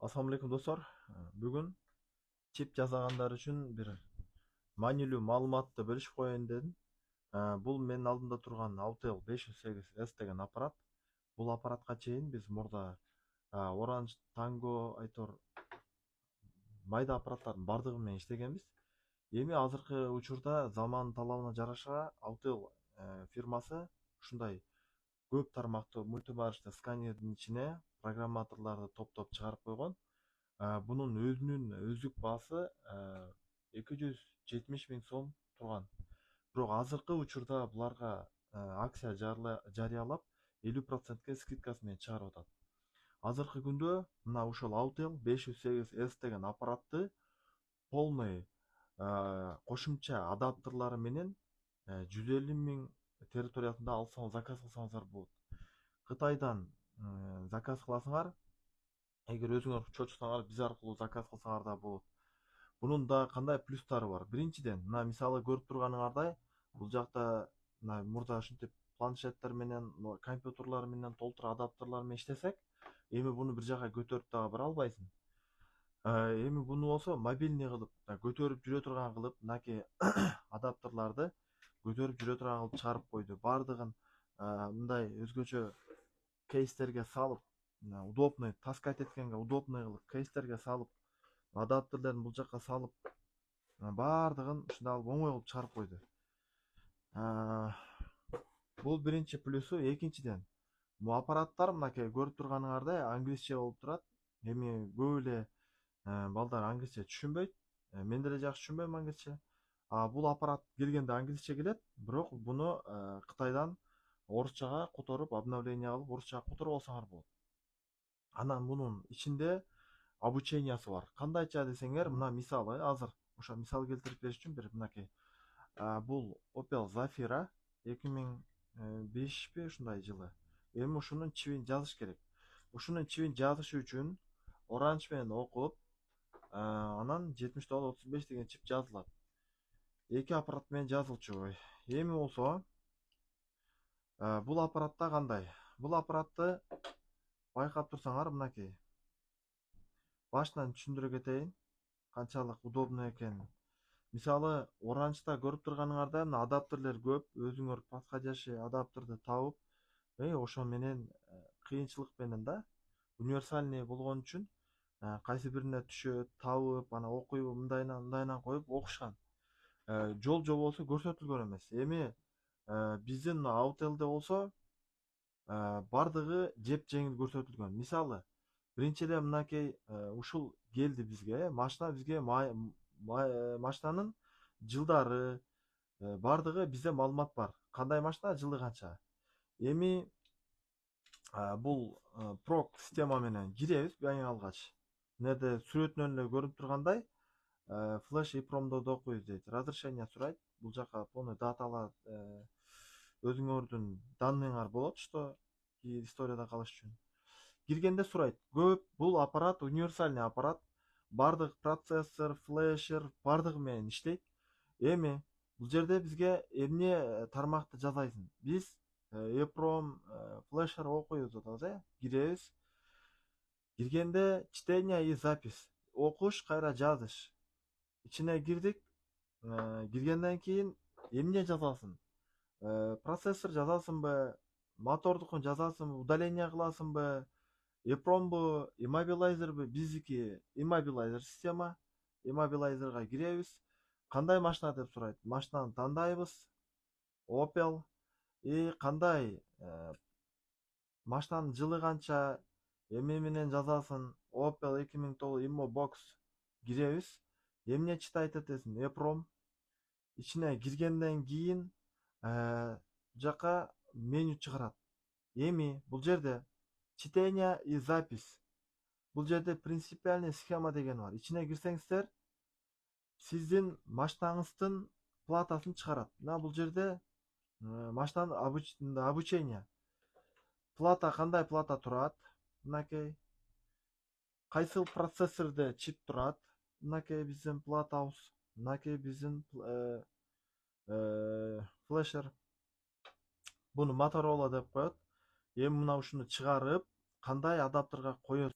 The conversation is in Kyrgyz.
Assalamu алейкум достор. Бүгін чип жасагандар үчүн бир маанилүү маалыматты бөлүшүп коеюн дедим. Бул менин алдымда турган Autel 508S деген аппарат. Бул аппаратка чейин биз мурда Orange, Tango, айтор майда аппараттардын бардыгы менен иштегенбиз. Эми азыркы учурда заман талабына жараша Autel фирмасы ушундай көп тармактуу мультимаршты сканердин ичине программаторлорду топтоп чыгарып койгон. Bunun özünün özlük baası 270 bin сом турган. Бирок азыркы учурда буларга акция жарыялап 50%ке скидкасы менен чыгарып атат. Азыркы күндө мына ушул Autel 508S деген аппаратты полный кошумча адаптерлары менен 150 миң территориясында алсаңыз, заказ кылсаңыздар болот. Кытайдан заказ кыласыңар. Эгер өзүңөр чочусаңар, биз аркылуу заказ кылсаңар да болот. Бунун да кандай плюстары бар? Биринчиден, мына мисалы көрүп турганыңардай, бул жакта мына мурда ушинтип планшеттер менен, компьютерлар менен толтура адаптерлар менен иштесек, эми буну бир жака көтөрүп дагы бара албайсың. Эми буну болсо мобильный кылып, көтөрүп жүрө турган кылып, мынакей адаптерларды көтөрүп жүрө турган кылып чыгарып койду. Бардыгын мындай өзгөчө кейстерге салып, удобный таскать эткенге удобный кылып кейстерге салып, адаптерлерин бул жакка салып, бардыгын ушундай кылып оңой кылып чыгарып койду. Бул биринчи плюсу. Экинчиден, бул аппараттар мынакей көрүп турганыңардай англисче болуп турат. Эми көп эле балдар англисче түшүнбөйт. Мен деле жакшы түшүнбөйм англисче. Бул аппарат келгенде англисче келет, бирок буну Кытайдан орусчага которуп, обновление кылып, орусчага которуп алсаңар болот. Анан мунун ичинде обучениясы бар. Кандайча десеңер, мына мисалы, азыр ошо мисал келтирип бериш үчүн бир мынакей. Бул Opel Zafira 2005 ушундай жылы. Эми ушунун чибин жазыш керек. Ушунун чибин жазыш үчүн Orange менен окуп, анан 7935 деген чип жазылат. Эки аппарат менен жазылчу. Эми болсо бул аппаратта кандай? Бул аппаратты байкап турсаңар, мынакей. Башынан түшүндүрө кетейин, канчалык удобный экенин. Мисалы, Orange'да көрүп турганыңардай, мына адаптерлер көп, өзүңөр подходящий адаптерди табып, ошо менен кыйынчылык менен да универсальный болгон үчүн кайсы бирине түшөт, табып, ана окуйбу, мындайынан коюп окушкан. Жол жобосу көрсөтүлгөн эмес. Эми биздин Autel'де болсо бардыгы жеп жеңил көрсөтүлгөн. Мисалы, биринчиден мынакей ушул келди бизге, машина бизге машинанын жылдары бардыгы бизде маалымат бар. Кандай машина, жылы канча. Эми бул прок система менен киребиз эң алгач. Мынде сүрөтүнөн эле көрүнүп тургандай, флеш EEPROM окуйбуз дейт. Разрешение сурайт. Бул жака полный даталар өзүңөрдүн данныйыңар болот, что историяда калыш үчүн. Киргенде сурайт. Көп бул аппарат универсальный аппарат. Бардык процессор, флешер бардыгы менен иштейт. Эми бул жерде бизге эмне тармакты жазайсың? Биз EEPROM, флешер окуйбуз атабыз, киребиз. Киргенде чтение и запись. Окуш, кайра жазыш. Ичине кирдик. Киргенден кийин эмне жазасың? Процессор жазасыңбы? Мотордукун жазасыңбы? Удаление кыласыңбы? EEPROMбу, immobilizerбы? Биздики immobilizer система. Immobilizerга киребиз. Кандай машина деп сурайт? Машинаны тандайбыз. Opel. Кандай машинанын жылы канча, эмне менен жазасың? Opel 2009 Immo Box киребиз. Эмне читайт этесиң? EEPROM. Ичине киргенден кийин жака меню чыгарат. Эми бул жерде чтение и запись. Бул жерде принципиальный схема деген бар. Ичине кирсеңиздер, сиздин машинаңыздын платасын чыгарат. Мына бул жерде машинанын обучение. Плата кандай плата турат? Мынакей. Кайсыл процессорде чип турат? Мынакей биздин платабыз. Мынакей биздин флешер. Буну Motorola деп коет. Эми мына ушуну чыгарып, кандай адаптерге коет?